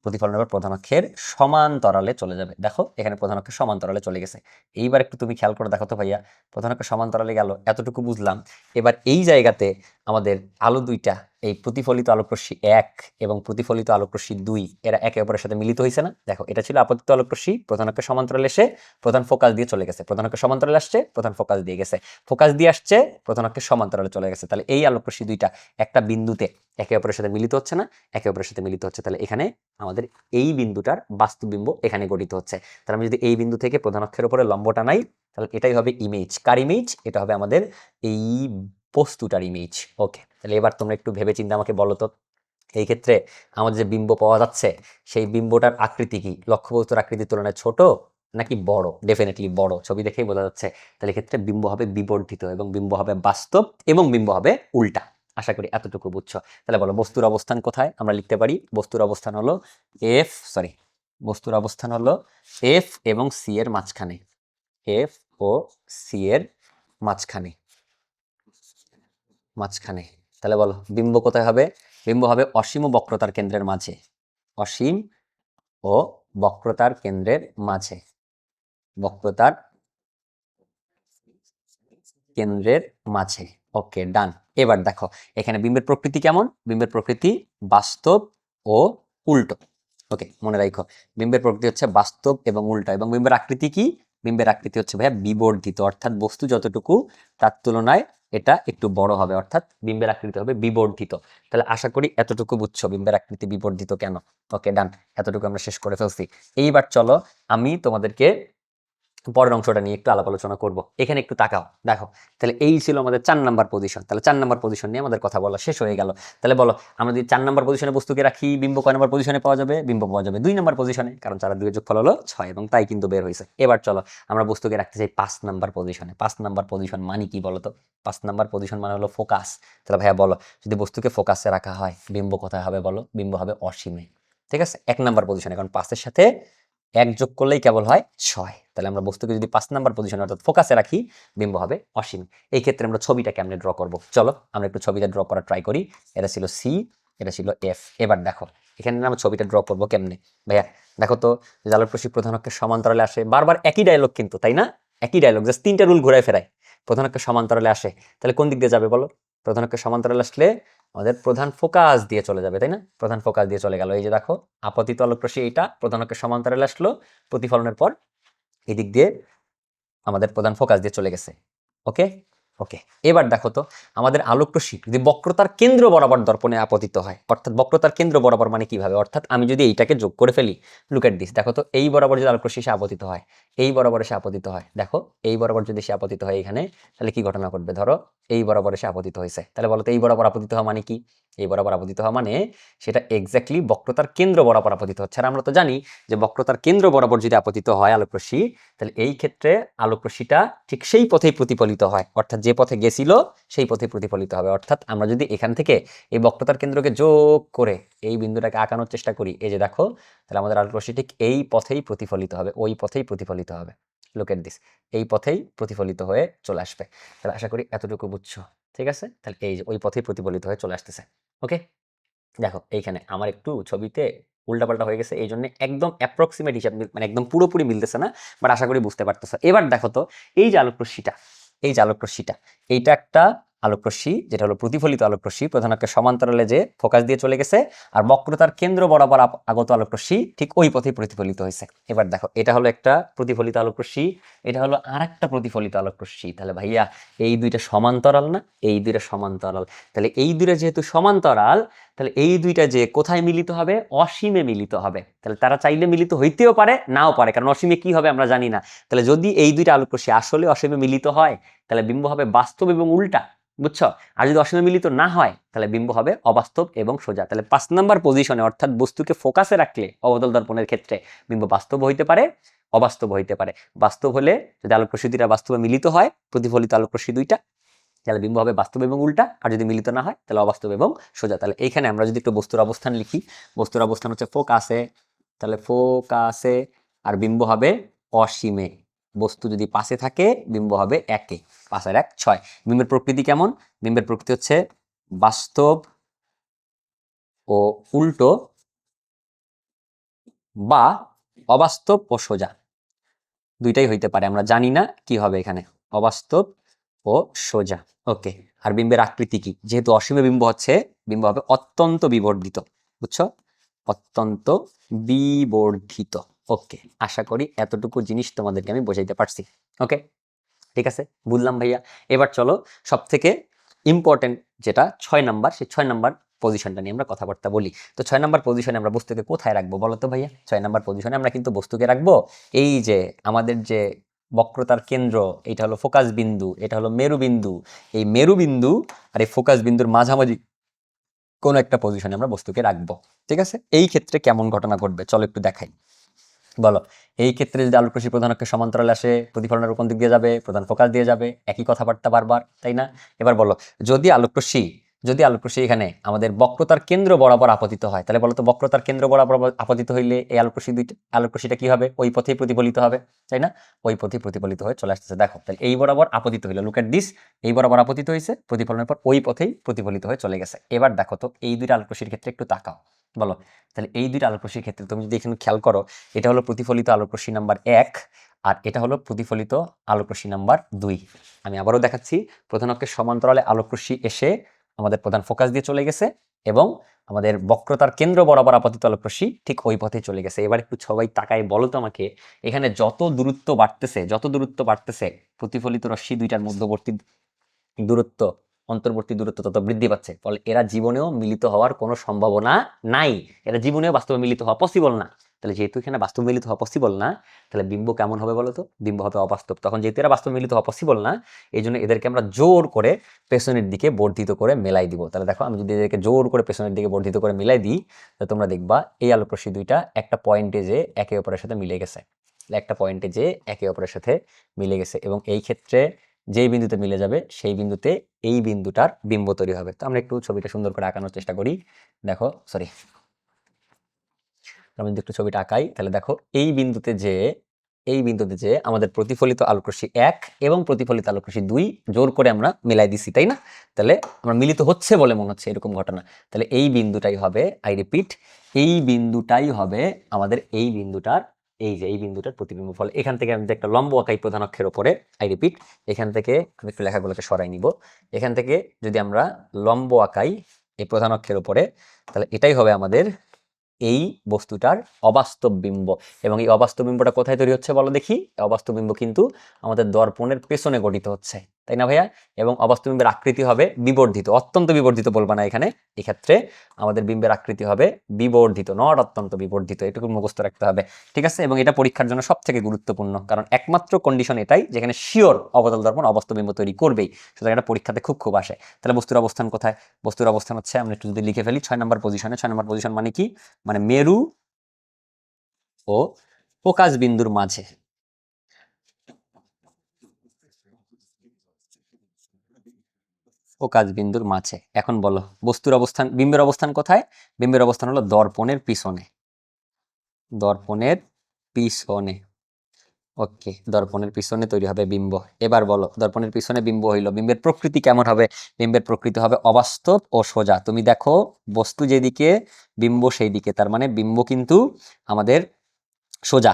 প্রতিফলনের পর প্রধান অক্ষের সমান্তরালে চলে যাবে। দেখো এখানে প্রধান অক্ষের সমান্তরালে চলে গেছে। এইবার একটু তুমি খেয়াল করে দেখো তো ভাইয়া, প্রধান অক্ষের সমান্তরালে গেল, এতটুকু বুঝলাম। এবার এই জায়গাতে আমাদের আলো দুইটা, এই প্রতিফলিত আলোক রশ্মি 1 এবং প্রতিফলিত আলোক রশ্মি 2, এরা একে অপরের সাথে মিলিত হয়েছে না? দেখো এটা ছিল আপতিত আলোক রশ্মি, প্রধান অক্ষের সমান্তরালে এসে প্রধান ফোকাস দিয়ে চলে গেছে, প্রধান অক্ষের সমান্তরালে আসছে, প্রধান ফোকাস দিয়ে গেছে, ফোকাস দিয়ে আসছে, প্রধান অক্ষের সমান্তরালে চলে গেছে। তাহলে এই আলোক রশ্মি দুইটা একটা বিন্দুতে একে অপরের সাথে মিলিত হচ্ছে না? একে অপরের সাথে মিলিত হচ্ছে। তাহলে এখানে আমাদের এই বিন্দুটার বাস্তুবিম্ব এখানে গঠিত হচ্ছে। তাহলে আমি যদি এই বিন্দু থেকে প্রধান অক্ষের উপরে লম্ব টানাই তাহলে এটাই হবে ইমেজ। কার ইমেজ? এটা হবে আমাদের এই বস্তুটার ইমেজ। ওকে, তাহলে এবার তোমরা একটু ভেবে চিন্তে আমাকে বলো তো, এই ক্ষেত্রে আমাদের যে বিম্ব পাওয়া যাচ্ছে সেই বিম্বটার আকৃতি কি লক্ষ্যবস্তুর আকৃতির তুলনায় ছোট নাকি বড়? ডেফিনেটলি বড়, ছবি দেখেই বোঝা যাচ্ছে। তাহলে এক্ষেত্রে বিম্ব হবে বিবর্ধিত এবং বিম্ব হবে বাস্তব এবং বিম্ব হবে উল্টা। আশা করি এতটুকু বুঝছো। তাহলে বলো বস্তুর অবস্থান কোথায়? আমরা লিখতে পারি বস্তুর অবস্থান হলো বস্তুর অবস্থান হলো এফ এবং সি এর মাঝখানে, এফ ও সি এর মাঝখানে মাঝখানে তাহলে বলো বিম্ব কোথায় হবে? বিম্ব হবে অসীম ও বক্রতার কেন্দ্রের মাঝে, অসীম ও বক্রতার কেন্দ্রের মাঝে, বক্রতার কেন্দ্রের মাঝে। ওকে, ডান। এবার দেখো এখানে বিম্বের প্রকৃতি কেমন? বিম্বের প্রকৃতি বাস্তব ও উল্টো। ওকে, মনে রাখো বিম্বের প্রকৃতি হচ্ছে বাস্তব এবং উল্টো। এবং বিম্বের আকৃতি কি? বিম্বের আকৃতি হচ্ছে ভাইয়া বিবর্ধিত, অর্থাৎ বস্তু যতটুকু তার তুলনায় এটা একটু বড় হবে, অর্থাৎ বিম্বের আকৃতি হবে বিবর্ধিত। তাহলে আশা করি এতটুকু বুঝছো বিম্বের আকৃতি বিবর্ধিত কেন। ওকে, ডান, এতটুকু আমরা শেষ করে ফেলছি। এইবার চলো আমি তোমাদেরকে পরের অংশটা নিয়ে একটু আলাপ আলোচনা করব। এখানে একটু তাকাও, দেখো তাহলে এই ছিল আমাদের 4 নাম্বার পজিশন। তাহলে 4 নাম্বার পজিশন নিয়ে আমাদের কথা বলা শেষ হয়ে গেল। তাহলে বলো আমরা যদি 4 নাম্বার পজিশনে বস্তুকে রাখি, বিম্ব কয় নাম্বার পজিশনে পাওয়া যাবে? বিম্ব পাওয়া যাবে 2 নাম্বার পজিশনে, কারণ 4 আর 2 এর যোগফল হলো 6 এবং তাই কিন্তু বের হয়েছে। এবার চলো আমরা বস্তুকে রাখতে চাই 5 নাম্বার পজিশনে। 5 নাম্বার পজিশন মানে কি বলো তো? 5 নাম্বার পজিশন মানে হলো ফোকাস। তাহলে ভাইয়া বলো যদি বস্তুকে ফোকাসে রাখা হয় বিম্ব কোথায় হবে বলো? বিম্ব হবে অসীমে, ঠিক আছে, 1 নাম্বার পজিশনে, কারণ 5 এর সাথে 1 যোগ করলেই কেবল হয় 6। তাহলে আমরা বস্তুকে যদি 5 নাম্বার পজিশনে অর্থাৎ ফোকাসে রাখি বিম্ব হবে অসীম। এই ক্ষেত্রে আমরা ছবিটা কেমনে ড্র করব? চলো আমরা একটু ছবিটা ড্র করার ট্রাই করি। এটা ছিল সি, এটা ছিল এফ। এবার দেখো এখানে আমরা ছবিটা ড্র করব কেমনে ভাইয়া? দেখো তো আলোক রশ্মি প্রধান অক্ষের সমান্তরালে আসে, বারবার একই ডায়লগ কিন্তু, তাই না? একই ডায়লগ, জাস্ট 3টা রুল ঘুরায় ফেরায়। প্রধান অক্ষের সমান্তরালে আসে, তাহলে কোন দিক দিয়ে যাবে বলো? প্রধান অক্ষের সমান্তরালে আসলে আমাদের প্রধান ফোকাস দিয়ে চলে যাবে, তাই না? প্রধান ফোকাস দিয়ে চলে গেল। এই যে দেখো আপতিত আলোক রশ্মি এইটা প্রধান অক্ষের সমান্তরালে আসলো, প্রতিফলনের পর এদিক দিয়ে আমাদের প্রধান ফোকাস দিয়ে চলে গেছে। ওকে ওকে, এবার দেখো তো আমাদের আলোক রশ্মি যদি বক্রতার কেন্দ্র বরাবর দর্পণে আপতিত হয়, অর্থাৎ বক্রতার কেন্দ্র বরাবর মানে কিভাবে? অর্থাৎ আমি যদি এইটাকে যোগ করে ফেলি, লুক এট দিস, দেখো তো এই বরাবর যদি আলোক রশ্মি এসে আপতিত হয়, এই বরাবর এসে আপতিত হয়, দেখো এই বরাবর যদি সে আপতিত হয় এখানে, তাহলে কি ঘটনা ঘটবে? ধরো এই বরাবর এসে আপতিত হয়েছে, তাহলে বলো তো এই বরাবর আপতিত হওয়া মানে কি? এই বরাবর আপতিত হওয়া মানে সেটা এক্স্যাক্টলি বক্রতার কেন্দ্র বরাবর আপতিত হচ্ছে। আর আমরা তো জানি যে বক্রতার কেন্দ্র বরাবর যদি আপতিত হয় আলোক রশ্মি, তাহলে এই ক্ষেত্রে আলোক রশ্মিটা ঠিক সেই পথেই প্রতিফলিত হয়, অর্থাৎ যে পথে গেছিল সেই পথে প্রতিফলিত হবে। অর্থাৎ আমরা যদি এখান থেকে এই বক্রতার কেন্দ্রকে যোগ করে এই বিন্দুটাকে আঁকানোর চেষ্টা করি, এই যে দেখো, তাহলে আমাদের আলোক রশ্মি ঠিক এই পথেই প্রতিফলিত হবে, ওই পথেই প্রতিফলিত হবে। লুক এট দিস, এই পথেই প্রতিফলিত হয়ে চলে আসবে। তাহলে আশা করি এতটুকু বুঝছো, ঠিক আছে? তাহলে এই যে ওই পথেই প্রতিফলিত হয়ে চলে আসতেছে। ওকে, দেখো এইখানে আমার একটু ছবিতে উল্টাপাল্টা হয়ে গেছে, এই জন্য একদম অ্যাপ্রক্সিমেট হিসাব মানে একদম পুরোপুরি মিলতেছে না, বাট আশা করি বুঝতে পারতেছো। এবার দেখো তো এই যে আলোক রশ্মিটা, এই যে আলোক রশ্মিটা, এইটা একটা আলোকরশ্মি, যেটা হলো প্রতিফলিত আলোকরশ্মি, প্রধান অক্ষের সমান্তরালে যে ফোকাস দিয়ে চলে গেছে, আর বক্রতার কেন্দ্র বরাবর আগত আলোকরশ্মি ঠিক ওই পথে প্রতিফলিত হয়েছে। এবার দেখো, এটা হলো একটা প্রতিফলিত আলোকরশ্মি, এটা হলো আরেকটা প্রতিফলিত আলোকরশ্মি। তাহলে ভাইয়া এই দুইটা সমান্তরাল না? এই দুইটা সমান্তরাল। তাহলে এই দুইটা যেহেতু সমান্তরাল, তাহলে এই দুইটা যে কোথায় মিলিত হবে? অসীমে মিলিত হবে। তাহলে তারা চাইলে মিলিত হইতেও পারে, নাও পারে, কারণ অসীমে কি হবে আমরা জানি না। তাহলে যদি এই দুইটা আলোকরশ্মি আসলে অসীমে মিলিত হয়, তাহলে বিম্ব হবে বাস্তব এবং উল্টা, বুঝছো? আর যদি অসীমে মিলিত না হয়, তাহলে বিম্ব হবে অবাস্তব এবং সোজা। তাহলে 5 নাম্বার পজিশনে, অর্থাৎ বস্তুকে ফোকাসে রাখলে অবতল দর্পণের ক্ষেত্রে বিম্ব বাস্তব হইতে পারে, অবাস্তব হইতে পারে। বাস্তব হলে যদি আলোকরশ্মি দুইটা বাস্তবে মিলিত হয়, প্রতিফলিত আলোকরশ্মি দুইটা, তাহলে বিম্ব হবে বাস্তব এবং উল্টা। আর যদি মিলিত না হয়, তাহলে অবাস্তব এবং সোজা। তাহলে এইখানে আমরা যদি একটু বস্তুর অবস্থান লিখি, বস্তুর অবস্থান হচ্ছে ফোকাসে, তাহলে ফোকাসে, আর বিম্ব হবে অসীমে। বস্তু যদি পাশে থাকে, বিম্ব হবে 1-এ, 5 আর 1 6। বিম্বের প্রকৃতি কেমন? বিম্বের প্রকৃতি হচ্ছে বাস্তব ও উল্টো, বা অবাস্তব ও সোজা, দুইটাই হইতে পারে। আমরা জানি না কি হবে এখানে, অবাস্তব ও সোজা। ওকে। আর বিম্বের আকৃতি কি? যেহেতু অসীমে বিম্ব হচ্ছে, বিম্ব হবে অত্যন্ত বিবর্ধিত, বুঝছো? অত্যন্ত বিবর্ধিত। ওকে, আশা করি এতটুকু জিনিস তোমাদেরকে আমি বোঝাইতে পারছি। ওকে, ঠিক আছে, বুঝলাম ভাইয়া। এবার চলো সব থেকে ইম্পর্টেন্ট যেটা 6 নাম্বার, সেই 6 নাম্বার পজিশনটা নিয়ে আমরা কথাবার্তা বলি। তো 6 নাম্বার পজিশনে আমরা বস্তুকে কোথায় রাখবো বলো তো ভাইয়া? 6 নাম্বার পজিশনে আমরা কিন্তু বস্তুকে রাখবো এই যে আমাদের যে বক্রতার কেন্দ্র, এটা হলো ফোকাস বিন্দু, এটা হলো মেরু বিন্দু, এই মেরু বিন্দু আর এই ফোকাস বিন্দুর মাঝামাঝি কোন একটা পজিশনে আমরা বস্তুকে রাখবো। ঠিক আছে, এই ক্ষেত্রে কেমন ঘটনা ঘটবে চলো একটু দেখাই। বলো, এই ক্ষেত্রে যদি আলোকরশ্মি প্রধান অক্ষের সমান্তরালে আসে, প্রতিফলনের কোন দিক দিয়ে যাবে? প্রধান ফোকাস দিয়ে যাবে। একই কথাবার্তা বারবার, তাই না? এবার বলো, যদি আলোকরশ্মি এখানে আমাদের বক্রতার কেন্দ্র বরাবর আপতিত হয়, তাহলে বলো তো বক্রতার কেন্দ্র বরাবর আপতিত হইলে এই আলোকরশ্মিটা কি হবে? ওই পথেই প্রতিফলিত হবে, তাই না? ওই পথেই প্রতিফলিত হয়ে চলে আসতেছে। দেখো, তাহলে এই বরাবর আপতিত হইলো, লুক এট দিস, এই বরাবর আপতিত হয়েছে, প্রতিফলনের পর ওই পথেই প্রতিফলিত হয়ে চলে গেছে। এবার দেখো তো এই দুইটা আলোকরশ্মির ক্ষেত্রে একটু তাকাও। বলো, তাহলে এই দুইটা আলোকরশ্মির ক্ষেত্রে তুমি যদি এখানে খেয়াল করো, এটা হলো প্রতিফলিত আলোকরশ্মি নাম্বার 1, আর এটা হলো প্রতিফলিত আলোকরশ্মি নাম্বার 2। আমি আবারও দেখাচ্ছি, প্রধান অক্ষের সমান্তরালে আলোকরশ্মি এসে আমাদের প্রধান ফোকাস দিয়ে চলে গেছে, এবং আমাদের বক্রতার কেন্দ্র বরাবর আপতিত আলোকরশ্মি ঠিক ওই পথে চলে গেছে। এবার একটু সবাই তাকায় বলো তো আমাকে, এখানে যত দূরত্ব বাড়তেছে, প্রতিফলিত রশ্মি দুইটার মধ্যবর্তী দূরত্ব, অন্তর্বর্তী দূরত্ব তত বৃদ্ধি পাচ্ছে। ফলে এরা জীবনেও মিলিত হওয়ার কোনো সম্ভাবনা নাই, এরা জীবনেও বাস্তবে মিলিত হওয়া পসিবল না। তাহলে যেহেতু এখানে বাস্তব মিলিত হওয়া পসিবল না, তাহলে বিম্ব কেমন হবে বলো তো? বিম্ব হবে অবাস্তব। তখন যেহেতু এরা বাস্তব মিলিত হওয়া পসিবল না, এই জন্য এদেরকে আমরা জোর করে পেছনের দিকে বর্ধিত করে মেলাই দিব। তাহলে দেখো, আমি যদি এদেরকে জোর করে পেছনের দিকে বর্ধিত করে মেলাই দিই, তাহলে তোমরা দেখবা এই আলোকরশ্মি দুইটা একটা পয়েন্টে যে একে অপরের সাথে মিলে গেছে, একটা পয়েন্টে যে একে অপরের সাথে মিলে গেছে, এবং এই ক্ষেত্রে যেই বিন্দুতে মিলে যাবে সেই বিন্দুতে এই বিন্দুটার বিম্ব তৈরি হবে। তো আমরা একটু ছবিটা সুন্দর করে আঁকানোর চেষ্টা করি। দেখো, সরি, আমি যদি একটু ছবিটা আঁকাই, তাহলে দেখো এই বিন্দুতে যে আমাদের প্রতিফলিত আলোকরশ্মি 1 এবং প্রতিফলিত আলোকরশ্মি 2 জোর করে আমরা মিলাই দিছি, তাই না? তাহলে আমরা মিলিত হচ্ছে বলে মনে হচ্ছে, এরকম ঘটনা। তাহলে এই বিন্দুটাই হবে, আই রিপিট, এই বিন্দুটাই হবে আমাদের এই বিন্দুটার প্রতিবিম্ব। ফলে এখান থেকে আমি একটা লম্ব আঁকাই প্রধান অক্ষের উপরে, আই রিপিট, এখান থেকে আমি একটু লেখাগুলোকে সরাই নিব। এখান থেকে যদি আমরা লম্ব আঁকাই এই প্রধান অক্ষের উপরে, তাহলে এটাই হবে আমাদের এই বস্তুটার অবাস্তব বিম্ব। এবং এই অবাস্তব বিম্বটা কোথায় তৈরি হচ্ছে বলো দেখি? অবাস্তব বিম্ব কিন্তু আমাদের দর্পণের পেছনে গঠিত হচ্ছে, তাই না ভাইয়া? এবং অবাস্তব বিম্বের আকৃতি হবে বিবর্ধিত, অত্যন্ত বিবর্ধিত বলবা না এখানে, এক্ষেত্রে আমাদের বিম্বের আকৃতি হবে বিবর্ধিত, নট অত্যন্ত বিবর্ধিত, এটুকু মুখস্থ রাখতে হবে, ঠিক আছে? এবং এটা পরীক্ষার জন্য সব থেকে গুরুত্বপূর্ণ, কারণ একমাত্র কন্ডিশন এটাই যেখানে শিওর অবতল দর্পণ অবাস্তব বিম্ব তৈরি করবেই। সুতরাং এটা পরীক্ষাতে খুব আসে। তাহলে বস্তুর অবস্থান কোথায়? বস্তুর অবস্থান হচ্ছে, আমরা একটু যদি লিখে ফেলি, 6 নম্বর পজিশনে। 6 নম্বর পজিশন মানে কি? মানে মেরু ও ফোকাস বিন্দুর মাঝে। ফোকাস বিন্দুর মাঝে। এখন বলো, বস্তুর অবস্থান, বিম্বের অবস্থান কোথায়? বিম্বের অবস্থান হলো দর্পণের পিছনে, দর্পণের পিছনে। ওকে, দর্পণের পিছনে তৈরি হবে বিম্ব। এবার বলো, দর্পণের পিছনে বিম্ব হইলো, বিম্বের প্রকৃতি কেমন হবে? বিম্বের প্রকৃতি হবে অবাস্তব ও সোজা। তুমি দেখো, বস্তু যেদিকে, বিম্ব সেই দিকে, তার মানে বিম্ব কিন্তু আমাদের সোজা।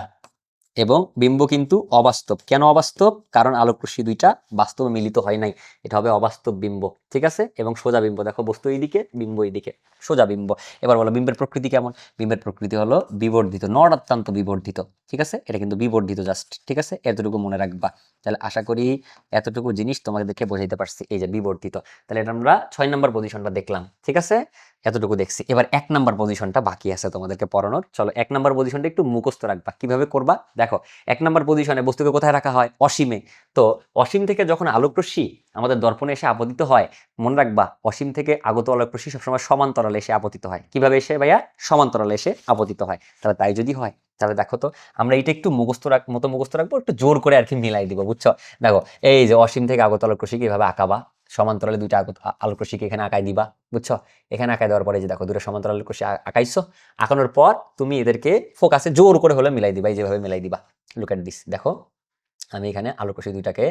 এবং বিম্ব কিন্তু অবাস্তব। কেন অবাস্তব? কারণ আলোক রশ্মি দুইটা বাস্তবে মিলিত হয় নাই, এটা হবে অবাস্তব বিম্ব। ঠিক আছে, এবং সোজা বিম্ব, দেখো বস্তু এইদিকে, বিম্ব এইদিকে, সোজা বিম্ব। এবার বলো বিম্বের প্রকৃতি কেমন? বিম্বের প্রকৃতি হলো বিবর্ধিত, নট অত্যন্ত বিবর্ধিত। ঠিক আছে, এটা কিন্তু বিবর্ধিত জাস্ট। ঠিক আছে, এতটুকু মনে রাখবা। তাহলে আশা করি এতটুকু জিনিস তোমাকে দেখে বোঝাইতে পারছি, এই যে বিবর্ধিত। তাহলে এটা আমরা 6 নম্বর পজিশনটা দেখলাম। ঠিক আছে, এতটুকু দেখছি। এবার 1 নম্বর পজিশনটা বাকি আছে তোমাদেরকে পড়ানোর। চলো 1 নম্বর পজিশনটা একটু মুখস্থ রাখবা। কিভাবে করবা দেখো, 1 নম্বর পজিশনে বস্তুকে কোথায় রাখা হয়? অসীমে। তো অসীম থেকে যখন আলোক রশ্মি আমাদের দর্পণে এসে আপতিত হয়, মনে রাখবা অসীম থেকে আগত আলোক রশ্মি সবসময় সমান্তরালে এসে আপতিত হয়। কিভাবে এসে ভাইয়া? সমান্তরালে এসে আপতিত হয়। তাহলে তাই যদি হয়, তাহলে দেখো তো আমরা এটা একটু মুখস্থ রাখবো, একটু জোর করে আর কি মিলাই দিব, বুঝছো? দেখো এই যে অসীম থেকে আগত আলোক রশ্মি কিভাবে আঁকাবা? সমান্তরালে দুইটা আলোক রশ্মিকে এখানে আঁকাই দিবা, বুঝছো? এখানে আঁকাই দেওয়ার পরে যে দেখো দুটো সমান্তরাল আলোক রশ্মি আঁকাইছো, আঁকানোর পর তুমি এদেরকে ফোকাসে জোর করে হলে মিলাই দিবা, এই যেভাবে মিলাই দিবা। লুক এট দিস, দেখো আমি এখানে আলোক রশ্মি দুইটাকে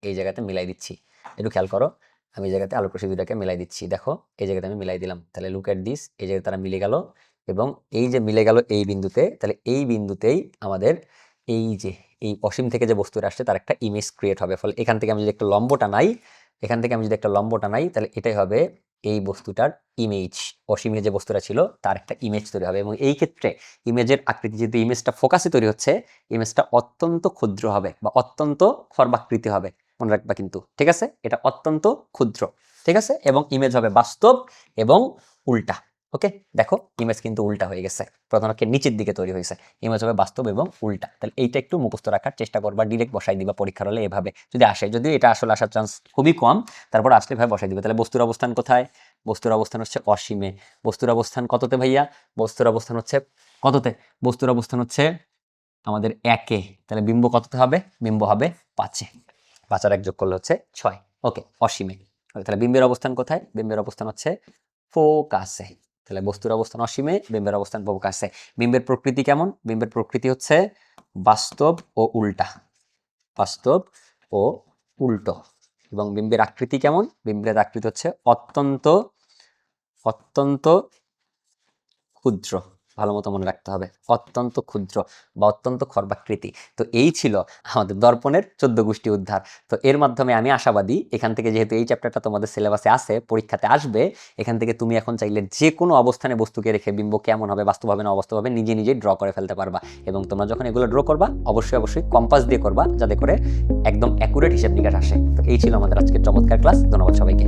এই জায়গাতে মিলাই দিচ্ছি, একটু খেয়াল করো। আমি এই জায়গাতে আলোক রশ্মি দুইটাকে মিলাই দিচ্ছি, দেখো এই জায়গাতে আমি মিলাই দিলাম। তাহলে লুক এট দিস, এই জায়গায় তারা মিলে গেল, এবং এই যে মিলে গেল এই বিন্দুতে, তাহলে এই বিন্দুতেই আমাদের এই যে এই অসীম থেকে যে বস্তুটা আসছে তার একটা ইমেজ ক্রিয়েট হবে। ফলে এখান থেকে আমি যদি একটা লম্বটা নাই, তাহলে এটাই হবে এই বস্তুটার ইমেজ। অসীমে যে বস্তুটা ছিল তার একটা ইমেজ তৈরি হবে, এবং এই ক্ষেত্রে ইমেজের আকৃতি, যেহেতু ইমেজটা ফোকাসে তৈরি হচ্ছে, ইমেজটা অত্যন্ত ক্ষুদ্র হবে বা অত্যন্ত খর্বাকৃতি হবে, মনে রাখবা কিন্তু। ঠিক আছে, এটা অত্যন্ত ক্ষুদ্র। ঠিক আছে, এবং ইমেজ হবে বাস্তব এবং উল্টা। ওকে, দেখো ইমেজ কিন্তু উল্টা হয়ে গেছে, প্রথমকে নিচের দিকে তৈরি হয়েছে, ইমেজ হবে বাস্তব এবং উল্টা। তাহলে এইটা একটু মুখস্থ রাখার চেষ্টা করবা, ডিরেক্ট বসাই দিবা পরীক্ষার হলে এভাবে যদি আসে, যদিও এটা আসলে আসার চান্স খুবই কম, তারপর আসলে ভাবে বসাই দিবে। তাহলে বস্তুর অবস্থান কোথায়? বস্তুর অবস্থান হচ্ছে অসীমে। বস্তুর অবস্থান কততে ভাইয়া? বস্তুর অবস্থান হচ্ছে কততে? বস্তুর অবস্থান হচ্ছে আমাদের 1-এ। তাহলে বিম্ব কততে হবে? বিম্ব হবে 5-এ। 5 আর 1 যোগ করলে হচ্ছে 6। ওকে, অসীমে। তাহলে বিম্বের অবস্থান কোথায়? বিম্বের অবস্থান হচ্ছে ফোকাসে। তাহলে বস্তুর অবস্থান অসীমে, বিম্বের অবস্থান ফোকাসে। বিম্বের প্রকৃতি কেমন? বিম্বের প্রকৃতি হচ্ছে বাস্তব ও উল্টা, বাস্তব ও উল্টো। এবং বিম্বের আকৃতি কেমন? বিম্বের আকৃতি হচ্ছে অত্যন্ত অত্যন্ত ক্ষুদ্র। ভালো মতো মনে রাখতে হবে, অত্যন্ত ক্ষুদ্র বা অত্যন্ত খর্বাকৃতি। তো এই ছিল আমাদের দর্পণের 14 গোষ্ঠী উদ্ধার। তো এর মাধ্যমে আমি আশাবাদী, এখান থেকে যেহেতু এই চ্যাপ্টারটা তোমাদের সিলেবাসে আছে, পরীক্ষাতে আসবে, এখান থেকে তুমি এখন চাইলে যে কোনো অবস্থানে বস্তুকে রেখে বিম্ব কেমন হবে, বাস্তব হবে না অবাস্তব হবে, নিজে নিজেই ড্র করে ফেলতে পারবা। এবং তোমরা যখন এগুলো ড্র করবা, অবশ্যই কম্পাস দিয়ে করবা, যাতে করে একদম অ্যাকুরেট হিসাব নিকাশ আসে। তো এই ছিল আমাদের আজকের চমৎকার ক্লাস। ধন্যবাদ সবাইকে।